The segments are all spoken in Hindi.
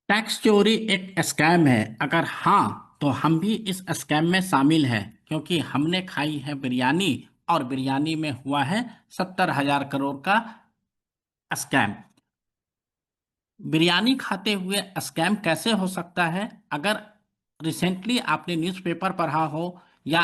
टैक्स चोरी एक स्कैम है? अगर हाँ तो हम भी इस स्कैम में शामिल हैं, क्योंकि हमने खाई है बिरयानी और बिरयानी में हुआ है 70,000 करोड़ का स्कैम। बिरयानी खाते हुए स्कैम कैसे हो सकता है? अगर रिसेंटली आपने न्यूज़पेपर पढ़ा हो या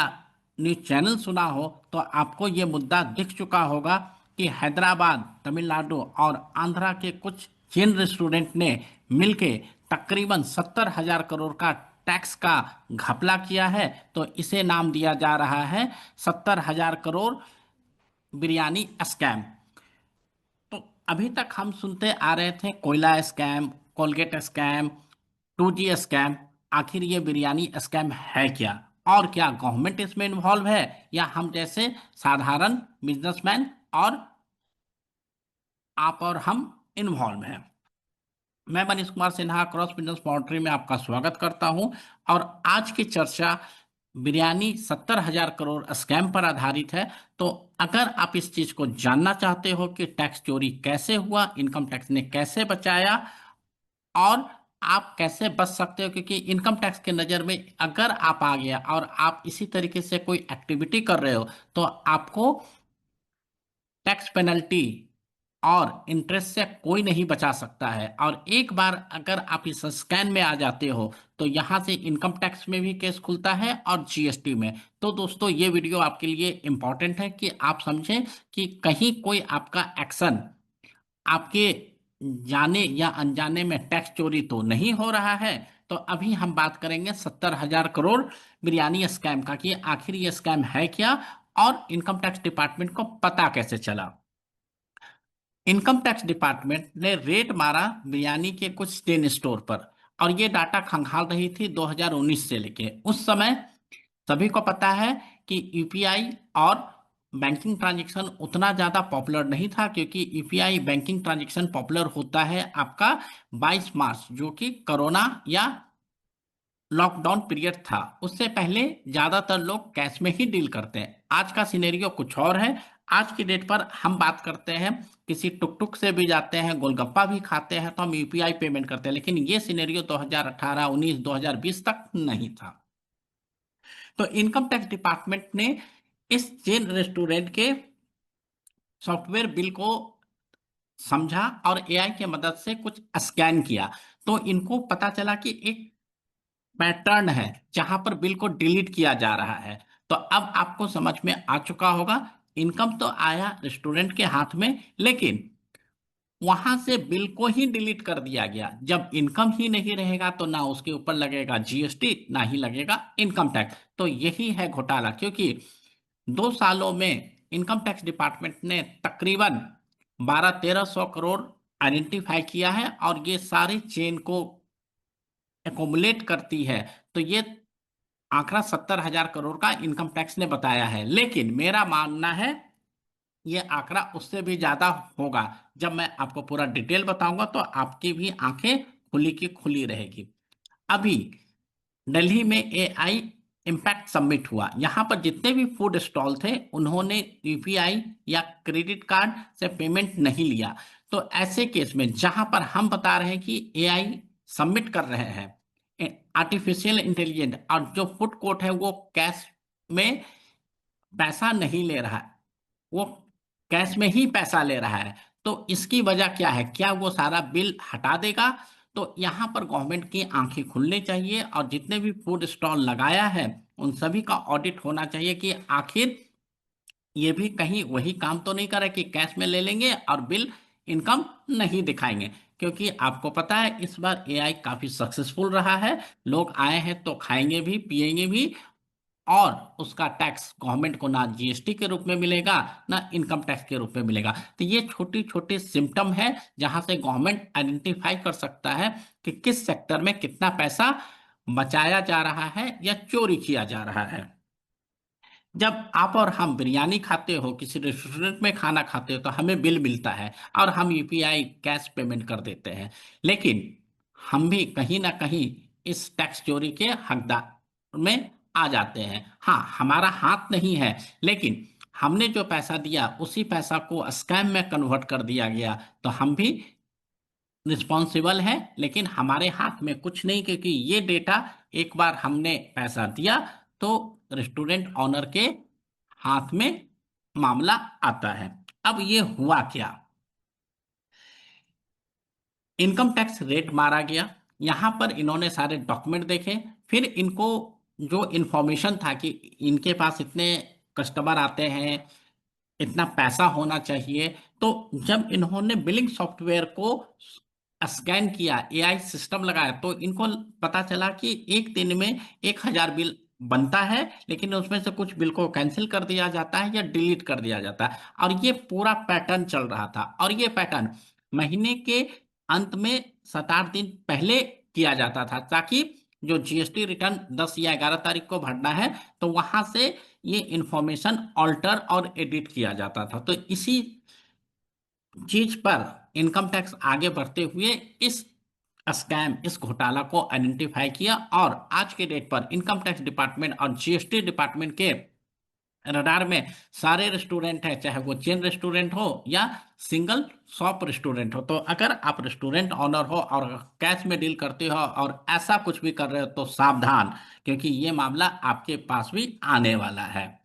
न्यूज़ चैनल सुना हो तो आपको ये मुद्दा दिख चुका होगा कि हैदराबाद, तमिलनाडु और आंध्रा के कुछ चेन रेस्टोरेंट ने मिलके तकरीबन 70,000 करोड़ का टैक्स का घपला किया है। तो इसे नाम दिया जा रहा है 70,000 करोड़ बिरयानी स्कैम। तो अभी तक हम सुनते आ रहे थे कोयला scam, Colgate scam, 2G scam. आखिर ये बिरयानी स्कैम है क्या? और क्या गवर्नमेंट इसमें इन्वॉल्व है, या हम जैसे साधारण बिजनेसमैन और आप और हम इन्वॉल्व हैं? मैं Manish Kumar Sinha cross business boundary में आपका स्वागत करता हूं। और आज की चर्चा बिरयानी 70,000 करोड़ स्कैम पर आधारित है। तो अगर आप इस चीज को जानना चाहते हो कि टैक्स चोरी कैसे हुआ, इनकम टैक्स ने कैसे बचाया, और आप कैसे बच सकते हो, क्योंकि इनकम टैक्स के नज़र में अगर आप आ गया और आप इसी तरीके से कोई एक्टिविटी कर रहे हो तो आपको टैक्स पेनल्टी और इंटरेस्ट से कोई नहीं बचा सकता है। और एक बार अगर आप इस स्कैन में आ जाते हो तो यहां से इनकम टैक्स में भी केस खुलता है और जीएसटी में। तो दोस्तों, ये वीडियो आपके लिए इंपॉर्टेंट है कि आप समझें कि कहीं कोई आपका एक्शन आपके जाने या अनजाने में टैक्स चोरी तो नहीं हो रहा है। तो अभी हम बात करेंगे 70,000 करोड़ बिरयानी स्कैम का, कि आखिर ये स्कैम है क्या और इनकम टैक्स डिपार्टमेंट को पता कैसे चला। इनकम टैक्स डिपार्टमेंट ने रेड मारा बिरयानी के कुछ चेन स्टोर पर, और ये डाटा खंगाल रही थी 2019 से लेके। उस समय सभी को पता है कि यूपीआई और बैंकिंग ट्रांजैक्शन उतना ज़्यादा पॉपुलर नहीं था, क्योंकि यूपीआई बैंकिंग ट्रांजैक्शन पॉपुलर होता है आपका 22 मार्च, जो कि कोरोना या लॉकडाउन पीरियड था। उससे पहले ज़्यादातर लोग कैश में ही डील करते हैं। आज का सिनेरियो कुछ और है। आज की डेट पर हम बात करते हैं, किसी टुक टुक से भी जाते हैं, गोलगप्पा भी खाते हैं तो हम यूपीआई पेमेंट करते हैं। लेकिन ये सिनेरियो 2018, 19, 2020 तक नहीं था। तो इनकम टैक्स डिपार्टमेंट ने इस चेन रेस्टोरेंट के सॉफ्टवेयर बिल को समझा और एआई के मदद से कुछ स्कैन किया। तो इनको पता चला कि एक पैटर्न है जहां पर बिल को डिलीट किया जा रहा है। तो अब आपको समझ में आ चुका होगा, इनकम तो आया रेस्टोरेंट के हाथ में, लेकिन वहां से बिल को ही डिलीट कर दिया गया। जब इनकम ही नहीं रहेगा तो ना उसके ऊपर लगेगा जीएसटी, ना ही लगेगा इनकम टैक्स। तो यही है घोटाला, क्योंकि 2 सालों में इनकम टैक्स डिपार्टमेंट ने तकरीबन 1200-1300 करोड़ आइडेंटिफाई किया है, और ये सारी चेन को एकोमुलेट करती है। तो ये आंकड़ा 70,000 करोड़ का इनकम टैक्स ने बताया है। लेकिन मेरा मानना है ये आंकड़ा उससे भी ज्यादा होगा। जब मैं आपको पूरा डिटेल बताऊंगा तो आपकी भी आंखें खुली की खुली रहेगी। अभी दिल्ली में एआई इम्पैक्ट समिट हुआ। यहाँ पर जितने भी फूड स्टॉल थे उन्होंने यूपीआई या क्रेडिट कार्ड से पेमेंट नहीं लिया। तो ऐसे केस में जहां पर हम बता रहे हैं कि एआई सबमिट कर रहे हैं आर्टिफिशियल इंटेलिजेंस, और जो फूड कोर्ट है वो कैश में पैसा नहीं ले रहा है, वो कैश में ही पैसा ले रहा है। तो इसकी वजह क्या है? क्या वो सारा बिल हटा देगा? तो यहाँ पर गवर्नमेंट की आंखें खुलनी चाहिए, और जितने भी फूड स्टॉल लगाया है उन सभी का ऑडिट होना चाहिए कि आखिर ये भी कहीं वही काम तो नहीं कर रहे कि कैश में ले लेंगे और बिल इनकम नहीं दिखाएंगे। क्योंकि आपको पता है इस बार एआई काफी सक्सेसफुल रहा है। लोग आए हैं तो खाएंगे भी, पिएंगे भी, और उसका टैक्स गवर्नमेंट को ना जीएसटी के रूप में मिलेगा, ना इनकम टैक्स के रूप में मिलेगा। तो ये छोटी छोटी सिम्टम है जहां से गवर्नमेंट आइडेंटिफाई कर सकता है कि किस सेक्टर में कितना पैसा बचाया जा रहा है या चोरी किया जा रहा है। जब आप और हम बिरयानी खाते हो, किसी रेस्टोरेंट में खाना खाते हो, तो हमें बिल मिलता है और हम यूपीआई कैश पेमेंट कर देते हैं। लेकिन हम भी कहीं ना कहीं इस टैक्स चोरी के हकदार में आ जाते हैं। हाँ, हमारा हाथ नहीं है, लेकिन हमने जो पैसा दिया उसी पैसा को स्कैम में कन्वर्ट कर दिया गया, तो हम भी रिस्पॉन्सिबल है, लेकिन हमारे हाथ में कुछ नहीं, क्योंकि ये डेटा एक बार हमने पैसा दिया तो रेस्टोरेंट ऑनर के हाथ में मामला आता है। अब ये हुआ क्या, इनकम टैक्स रेट मारा गया। यहां पर इन्होंने सारे डॉक्यूमेंट देखे, फिर इनको जो इन्फॉर्मेशन था कि इनके पास इतने कस्टमर आते हैं, इतना पैसा होना चाहिए, तो जब इन्होंने बिलिंग सॉफ्टवेयर को स्कैन किया, एआई सिस्टम लगाया, तो इनको पता चला कि एक दिन में 1,000 बिल बनता है, लेकिन उसमें से कुछ बिल को कैंसिल कर दिया जाता है या डिलीट कर दिया जाता है। और ये पूरा पैटर्न चल रहा था, और ये पैटर्न महीने के अंत में 7-8 दिन पहले किया जाता था, ताकि जो जीएसटी रिटर्न 10 या 11 तारीख को भरना है, तो वहां से ये इंफॉर्मेशन ऑल्टर और एडिट किया जाता था। तो इसी चीज पर इनकम टैक्स आगे बढ़ते हुए इस स्कैम, इस घोटाला को आइडेंटिफाई किया, और आज के डेट पर इनकम टैक्स डिपार्टमेंट और जीएसटी डिपार्टमेंट के रडार में सारे रेस्टोरेंट है, चाहे वो चेन रेस्टोरेंट हो या सिंगल शॉप रेस्टोरेंट हो। तो अगर आप रेस्टोरेंट ऑनर हो और कैश में डील करते हो और ऐसा कुछ भी कर रहे हो, तो सावधान, क्योंकि ये मामला आपके पास भी आने वाला है।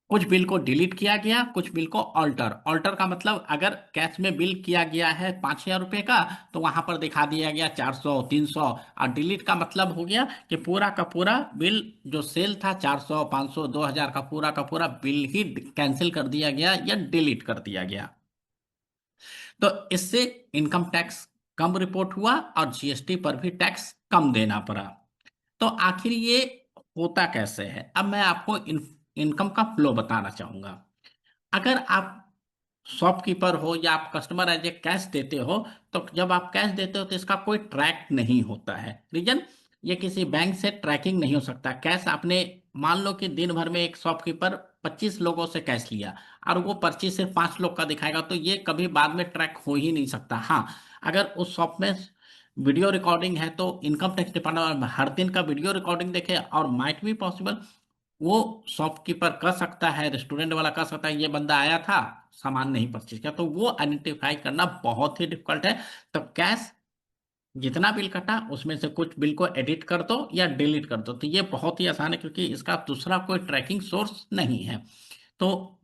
कुछ बिल को डिलीट किया गया, कुछ बिल को ऑल्टर। ऑल्टर का मतलब, अगर कैश में बिल किया गया है 5,000 रुपए का, तो वहां पर दिखा दिया गया 400, 300। और डिलीट का मतलब हो गया कि पूरा का पूरा बिल जो सेल था 400, 500, 2,000 का पूरा बिल ही कैंसिल कर दिया गया या डिलीट कर दिया गया। तो इससे इनकम टैक्स कम रिपोर्ट हुआ और जीएसटी पर भी टैक्स कम देना पड़ा। तो आखिर ये होता कैसे है, अब मैं आपको इनकम का फ्लो बताना चाहूंगा। अगर आप शॉपकीपर हो या आप कस्टमर एज ए कैश देते हो, तो जब आप कैश देते हो तो इसका कोई ट्रैक नहीं होता है। रीजन, ये किसी बैंक से ट्रैकिंग नहीं हो सकता। कैश आपने, मान लो कि दिन भर में एक शॉपकीपर 25 लोगों से कैश लिया, और वो पर्ची सिर्फ 5 लोग का दिखाएगा, तो ये कभी बाद में ट्रैक हो ही नहीं सकता। हाँ, अगर उस शॉप में वीडियो रिकॉर्डिंग है, तो इनकम टैक्स डिपार्टमेंट हर दिन का वीडियो रिकॉर्डिंग देखे, और माइट भी पॉसिबल वो शॉपकीपर कर सकता है, रेस्टोरेंट वाला कर सकता है, ये बंदा आया था, सामान नहीं परचेज किया, तो वो आइडेंटिफाई करना बहुत ही डिफिकल्ट है। तो कैश जितना बिल कटा उसमें से कुछ बिल को एडिट कर दो या डिलीट कर दो, तो ये बहुत ही आसान है, क्योंकि इसका दूसरा कोई ट्रैकिंग सोर्स नहीं है। तो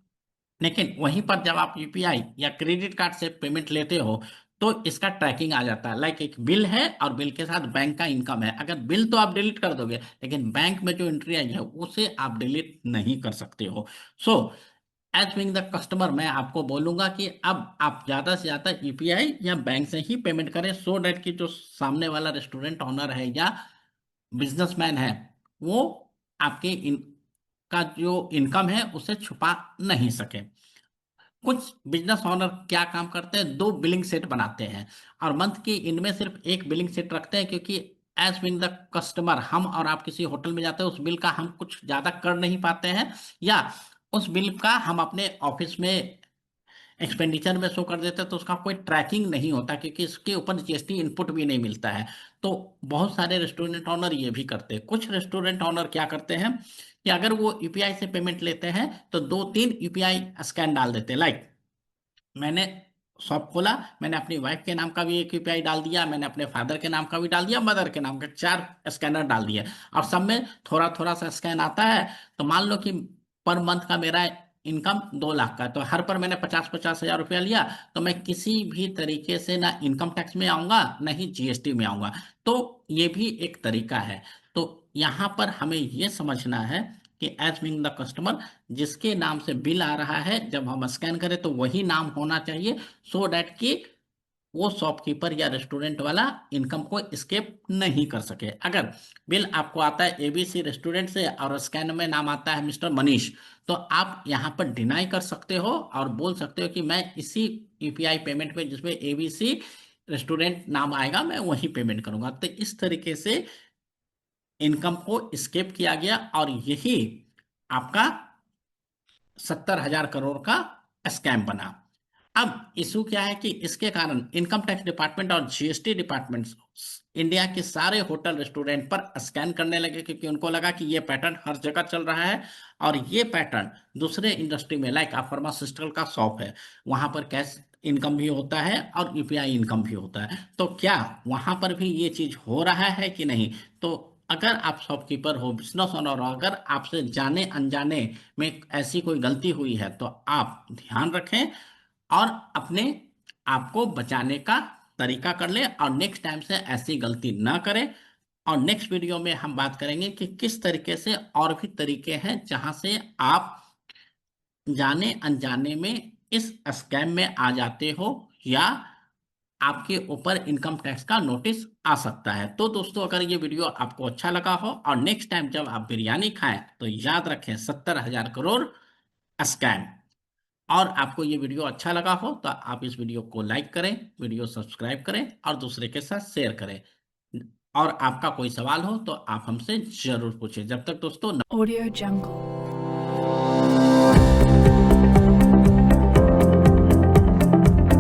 लेकिन वहीं पर जब आप यूपीआई या क्रेडिट कार्ड से पेमेंट लेते हो, तो इसका ट्रैकिंग आ जाता है। लाइक एक बिल है और बिल के साथ बैंक का इनकम है, अगर बिल तो आप डिलीट कर दोगे, लेकिन बैंक में जो एंट्री आई है उसे आप डिलीट नहीं कर सकते हो। So as being the customer, मैं आपको बोलूंगा कि अब आप ज्यादा से ज्यादा यूपीआई या बैंक से ही पेमेंट करें, सो डैट कि जो सामने वाला रेस्टोरेंट ऑनर है या बिजनेसमैन है, वो आपके का जो इनकम है उसे छुपा नहीं सके। कुछ बिजनेस ओनर क्या काम करते हैं, दो बिलिंग सेट बनाते हैं, और मंथ की इनमें सिर्फ एक बिलिंग सेट रखते हैं, क्योंकि एज बिंग द कस्टमर, हम और आप किसी होटल में जाते हैं, उस बिल का हम कुछ ज्यादा कर नहीं पाते हैं, या उस बिल का हम अपने ऑफिस में एक्सपेंडिचर में शो कर देते हैं, तो उसका कोई ट्रैकिंग नहीं होता, क्योंकि इसके ऊपर जीएसटी इनपुट भी नहीं मिलता है। तो बहुत सारे रेस्टोरेंट ऑनर ये भी करते हैं। कुछ रेस्टोरेंट ऑनर क्या करते हैं कि अगर वो यूपीआई से पेमेंट लेते हैं, तो 2-3 यूपीआई स्कैन डाल देते हैं। लाइक, मैंने शॉप खोला, मैंने अपनी वाइफ के नाम का भी एक यूपीआई डाल दिया, मैंने अपने फादर के नाम का भी डाल दिया, मदर के नाम का, 4 स्कैनर डाल दिए, और सब में थोड़ा थोड़ा सा स्कैन आता है। तो मान लो कि पर मंथ का मेरा इनकम 2 लाख का है, तो हर पर मैंने 50-50 हजार रुपया लिया, तो मैं किसी भी तरीके से ना इनकम टैक्स में आऊंगा, ना ही जीएसटी में आऊंगा। तो ये भी एक तरीका है। तो यहाँ पर हमें ये समझना है कि एज बिंग द कस्टमर, जिसके नाम से बिल आ रहा है, जब हम स्कैन करें तो वही नाम होना चाहिए, सो डैट कि वो शॉपकीपर या रेस्टोरेंट वाला इनकम को स्केप नहीं कर सके। अगर बिल आपको आता है एबीसी रेस्टोरेंट से और स्कैन में नाम आता है मिस्टर मनीष, तो आप यहाँ पर डिनाई कर सकते हो और बोल सकते हो कि मैं इसी यूपीआई पेमेंट में जिसमें एबीसी रेस्टोरेंट नाम आएगा, मैं वही पेमेंट करूंगा। तो इस तरीके से इनकम को स्केप किया गया, और यही आपका 70,000 करोड़ का स्कैम बना। अब इशू क्या है कि इसके कारण इनकम टैक्स डिपार्टमेंट और जीएसटी डिपार्टमेंट इंडिया के सारे होटल रेस्टोरेंट पर स्कैन करने लगे, क्योंकि उनको लगा कि ये पैटर्न हर जगह चल रहा है, और ये पैटर्न दूसरे इंडस्ट्री में, लाइक आप फार्मास्यूटिकल का शॉप है, वहां पर कैश इनकम भी होता है और यूपीआई इनकम भी होता है। तो क्या वहां पर भी ये चीज हो रहा है कि नहीं? तो अगर आप शॉपकीपर हो, बिजनेस ओनर हो, अगर आपसे जाने अनजाने में ऐसी कोई गलती हुई है तो आप ध्यान रखें और अपने आप को बचाने का तरीका कर ले और नेक्स्ट टाइम से ऐसी गलती ना करें। और नेक्स्ट वीडियो में हम बात करेंगे कि किस तरीके से और भी तरीके हैं जहां से आप जाने अनजाने में इस स्कैम में आ जाते हो या आपके ऊपर इनकम टैक्स का नोटिस आ सकता है। तो दोस्तों, अगर ये वीडियो आपको अच्छा लगा हो और नेक्स्ट टाइम जब आप बिरयानी खाएं तो याद रखें 70,000 करोड़ स्कैम। और आपको ये वीडियो अच्छा लगा हो तो आप इस वीडियो को लाइक करें, वीडियो सब्सक्राइब करें और दूसरे के साथ शेयर करें। और आपका कोई सवाल हो तो आप हमसे जरूर पूछें। जब तक दोस्तों Audio Jungle.